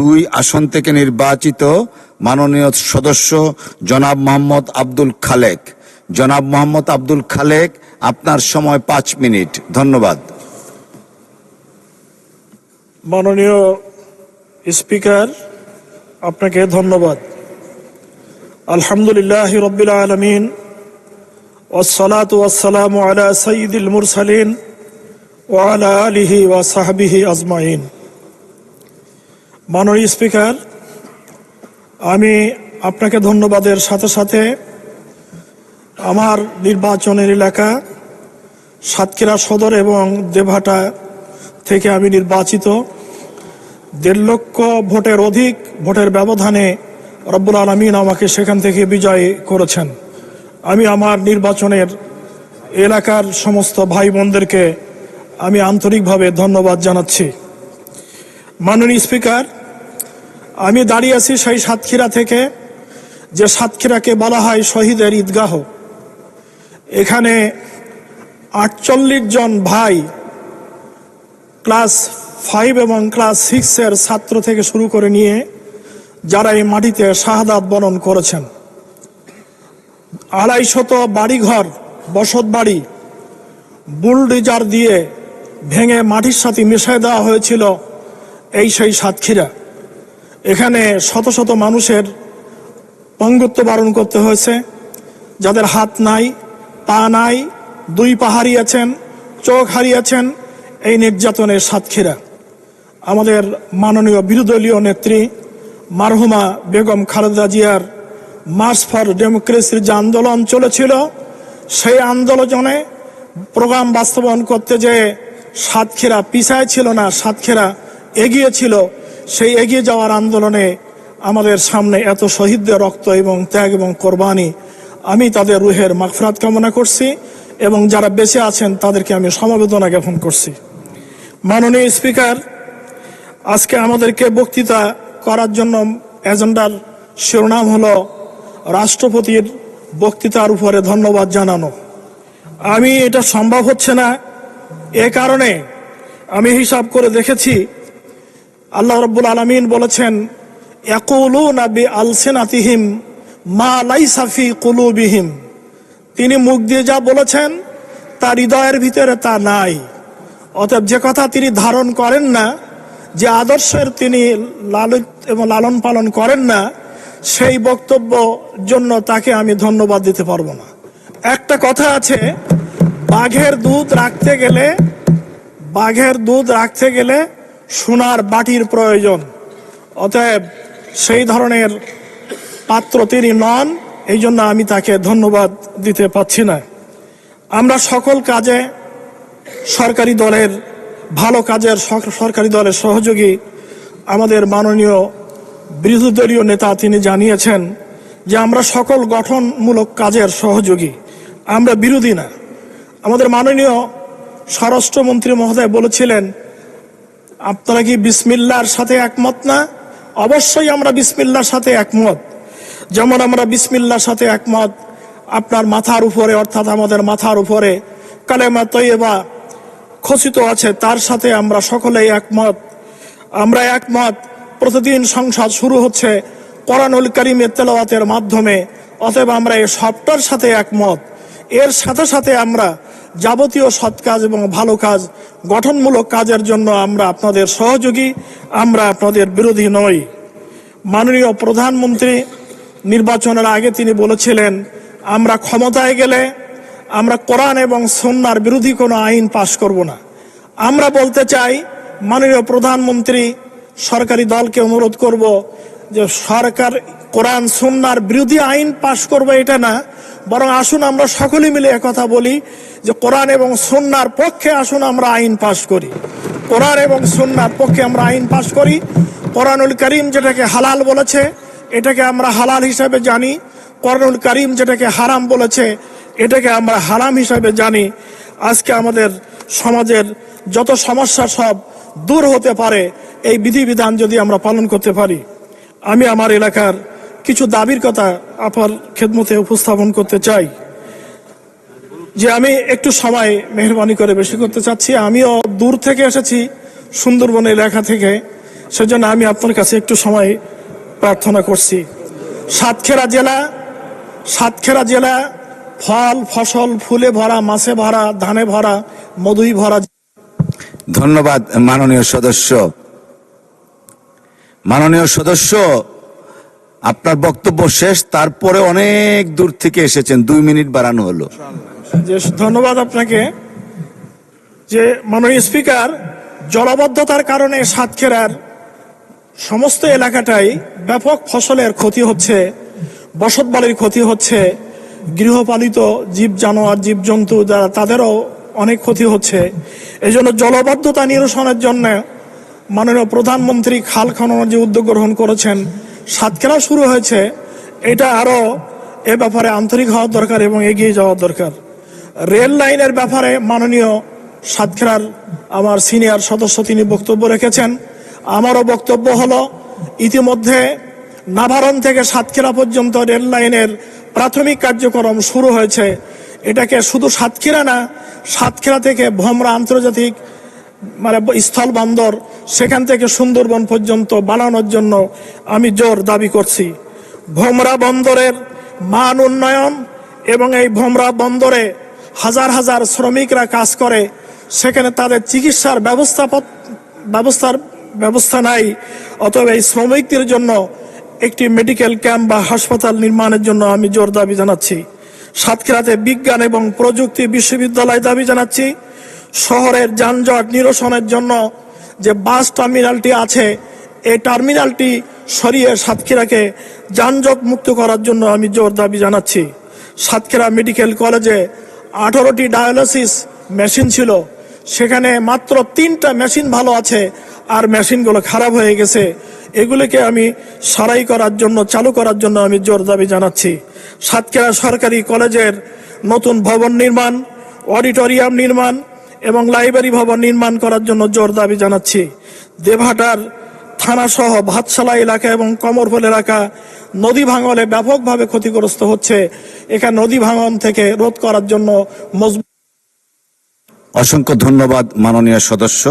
2 আসন থেকে নির্বাচিত মাননীয় সদস্য জনাব মোহাম্মদ আব্দুল খালেক। জনাব মোহাম্মদ আব্দুল খালেক, আপনার সময় 5 মিনিট। ধন্যবাদ। মাননীয় স্পিকার, আপনাকে ধন্যবাদ। আলহামদুলিল্লাহ রাব্বিল আলামিন ওয়াসসালাতু ওয়াসসালামু আলা সাইয়্যিদিল মুরসালিন ওয়া আলা আলিহি ওয়া সাহবিহি আজমাইন। মাননীয় স্পিকার, আমি আপনাকে ধন্যবাদের সাথে সাথে আমার নির্বাচনের এলাকা সাতক্ষীরা সদর এবং দেবহাটা থেকে আমি নির্বাচিত। 1.5 লক্ষ ভোটের অধিক ভোটের ব্যবধানে রব্বুল আলামিন আমাকে সেখান থেকে বিজয় করেছেন। আমি আমার নির্বাচনের এলাকার সমস্ত ভাই বোনদেরকে আমি আন্তরিকভাবে ধন্যবাদ জানাচ্ছি। মাননীয় স্পিকার, আমি দাঁড়িয়ে আছি সেই সাতক্ষীরা থেকে, যে সাতক্ষীরাকে বলা হয় শহীদের ঈদগাহ। এখানে 48 জন ভাই ক্লাস 5 এবং ক্লাস 6 এর ছাত্র থেকে শুরু করে নিয়ে যারা এই মাটিতে শাহাদাত বরণ করেছেন। 250 বাড়িঘর, বসত বাড়ি বুলডোজার দিয়ে ভেঙে মাটির সাথে মিশিয়ে দেওয়া হয়েছিল এই সেই সাতক্ষীরা। এখানে শত শত মানুষের পঙ্গুত্ব বরণ করতে হয়েছে, যাদের হাত নাই, পা নাই, 2 পা হারিয়েছেন, চোখ হারিয়েছেন এই নির্যাতনের সাতক্ষীরা। আমাদের মাননীয় বিরোধীদলীয় নেত্রী মারহুমা বেগম খালেদা জিয়ার মার্চ ফর ডেমোক্রেসির যে আন্দোলন চলেছিল, সেই আন্দোলনে প্রোগ্রাম বাস্তবায়ন করতে যে সাতক্ষীরা পিছায় ছিল না, সাতক্ষীরা এগিয়ে ছিল। সেই এগিয়ে যাওয়ার আন্দোলনে আমাদের সামনে এত শহীদদের রক্ত এবং ত্যাগ এবং কোরবানি, আমি তাদের রুহের মাগফিরাত কামনা করছি এবং যারা বেঁচে আছেন তাদেরকে আমি সমবেদনা জ্ঞাপন করছি। মাননীয় স্পিকার, আজকে আমাদেরকে বক্তৃতা করার জন্য এজেন্ডার শিরোনাম হলো রাষ্ট্রপতির বক্তৃতার উপরে ধন্যবাদ জানানো। আমি এটা সম্ভব হচ্ছে না, এ কারণে আমি হিসাব করে দেখেছি। আল্লাহ রাব্বুল আলামিন বলেছেন, ইয়াকুলুনা বিআলসিনাতিহিম মা লাইসা ফি কুলুবিহিম। তিনি মুখ দিয়ে যা বলেছেন তার হৃদয়ের ভিতরে তা নাই। অতএব যে কথা তিনি ধারণ করেন না, যে আদর্শের তিনি লালিত এবং লালন পালন করেন না, সেই বক্তব্য জন্য তাকে আমি ধন্যবাদ দিতে পারবো না। একটা কথা আছে, বাঘের দুধ রাখতে গেলে সোনার বাটির প্রয়োজন। অতএব সেই ধরনের পাত্র তিনি নন, এই জন্য আমি তাকে ধন্যবাদ দিতে পারছি না। আমরা সকল কাজে সরকারি দলের ভালো কাজের সরকারি দলের সহযোগী আমাদের মাননীয় বিরোধী দলীয় নেতা তিনি জানিয়েছেন যে আমরা সকল গঠনমূলক কাজের সহযোগী, আমরা বিরোধী না। আমাদের মাননীয় স্বরাষ্ট্রমন্ত্রী মহোদয় বলেছিলেন, আপনারা কি বিসমিল্লাহর সাথে একমত না? অবশ্যই আমরা বিসমিল্লাহর সাথে একমত। যেমন আমরা বিসমিল্লাহর সাথে একমত আপনার মাথার উপরে, অর্থাৎ আমাদের মাথার উপরে কালেমা তৈয়বা খচিত আছে, তার সাথে আমরা সকলেই একমত। আমরা একমত প্রতিদিন সংসদ শুরু হচ্ছে কোরআনুল কারীমের তেলাওয়াতের মাধ্যমে। অতএব আমরা এই সবটার সাথে একমত। এর সাথে সাথে আমরা যাবতীয় সৎ কাজ এবং ভালো কাজ, গঠনমূলক কাজের জন্য আমরা আপনাদের সহযোগী, আমরা আপনাদের বিরোধী নই। মাননীয় প্রধানমন্ত্রী নির্বাচনের আগে তিনি বলেছিলেন, আমরা ক্ষমতায় গেলে আমরা কোরআন এবং সুন্নাহর বিরোধী কোনো আইন পাশ করব না। আমরা বলতে চাই, মাননীয় প্রধানমন্ত্রী, সরকারি দলকে অনুরোধ করব যে সরকার কোরআন সুন্নাহর বিরোধী আইন পাশ করবে এটা না, বরং আসুন আমরা সকলে মিলে একথা বলি যে কোরআন এবং সুন্নাহর পক্ষে আসুন আমরা আইন পাশ করি। কোরআন এবং সুন্নাহর পক্ষে আমরা আইন পাশ করি। কোরআনুল কারীম যেটাকে হালাল বলেছে এটাকে আমরা হালাল হিসাবে জানি, কোরআনুল কারীম যেটাকে হারাম বলেছে এটাকে আমরা হারাম হিসাবে জানি। আজকে আমাদের সমাজের যত সমস্যা সব দূর হতে পারে এই বিধিবিধান যদি আমরা পালন করতে পারি। আমি আমার এলাকার কিছু দাবির কথা আপনার খেদমতে উপস্থাপন করতে চাই। যে আমি একটু সময় মেহরবানি করে বেশি করতে চাচ্ছি। আমিও দূর থেকে এসেছি, সুন্দরবন এলাকা থেকে। সেজন্য আমি আপনার কাছে একটু সময় প্রার্থনা করছি। সাতক্ষীরা জেলা ফল ফসল ফুলে ভরা, মাছে ভরা, ধানে ভরা, মধুই ভরা। ধন্যবাদ মাননীয় সদস্য। মাননীয় সদস্য, আপনার বক্তব্য শেষ, তারপরে অনেক দূর থেকে এসেছেন, 2 মিনিট বাড়ানো হলো। যে ধন্যবাদ আপনাকে। যে মাননীয় স্পিকার, জলাবদ্ধতার কারণে সাতক্ষীরার সমস্ত এলাকাটাই ব্যাপক ফসলের ক্ষতি হচ্ছে, বসতবাড়ির ক্ষতি হচ্ছে, গৃহপালিত জীব জানোয়ার জীবজন্তু যারা তাদেরও অনেক ক্ষতি হচ্ছে। এই জন্য জলাবদ্ধতা নিরসনের জন্য মাননীয় প্রধানমন্ত্রী খাল খননের যে উদ্যোগ গ্রহণ করেছেন, সাতক্ষীরা শুরু হয়েছে, এটা আরো এ ব্যাপারে আন্তরিক হওয়া দরকার এবং এগিয়ে যাওয়া দরকার। রেল লাইনের ব্যাপারে মাননীয় সাতক্ষীরার আমার সিনিয়র সদস্য তিনি বক্তব্য রেখেছেন। আমারও বক্তব্য হলো, ইতিমধ্যে নাভারণ থেকে সাতক্ষীরা পর্যন্ত রেল লাইনের প্রাথমিক কার্যক্রম শুরু হয়েছে। এটাকে শুধু সাতক্ষীরা না, সাতক্ষীরা থেকে ভোমরা আন্তর্জাতিক স্থল বন্দর, সেখান থেকে সুন্দরবন পর্যন্ত বানানোর জন্য আমি জোর দাবি করছি। ভোমরা বন্দরের মান উন্নয়ন এবং এই ভোমরা বন্দরে হাজার হাজার শ্রমিকরা কাজ করে, সেখানে তাদের চিকিৎসার ব্যবস্থা নাই। অতএব এই শ্রমিকদের জন্য একটি মেডিকেল ক্যাম্প বা হাসপাতাল নির্মাণের জন্য আমি জোর দাবি জানাচ্ছি। সাতক্ষীরাতে বিজ্ঞান এবং প্রযুক্তি বিশ্ববিদ্যালয় দাবি জানাচ্ছি। শহরের যানজট নিরসনের জন্য যে বাস টার্মিনালটি আছে, এই টার্মিনালটি সরিয়ে সাতক্ষীরাকে যানজট মুক্ত করার জন্য আমি জোর দাবি জানাচ্ছি। সাতক্ষীরা মেডিকেল কলেজে 18টি ডায়ালিসিস মেশিন ছিল, সেখানে মাত্র 3টা মেশিন ভালো আছে, আর মেশিনগুলো খারাপ হয়ে গেছে। এগুলিকে আমি সারাই করার জন্য, চালু করার জন্য আমি জোর দাবি জানাচ্ছি। সাতক্ষীরা সরকারি কলেজের নতুন ভবন নির্মাণ, অডিটোরিয়াম নির্মাণ এবং লাইব্রেরি ভবন নির্মাণ করার জন্য জোর দাবি জানাচ্ছি। দেবহাটার থানা সহ ভাতশালা এলাকা এবং কমরফুল এলাকা নদী ভাঙনে ব্যাপকভাবে ক্ষতিগ্রস্ত হচ্ছে। এখানে নদী ভাঙন থেকে রোধ করার জন্য অসংখ্য ধন্যবাদ মাননীয় সদস্য।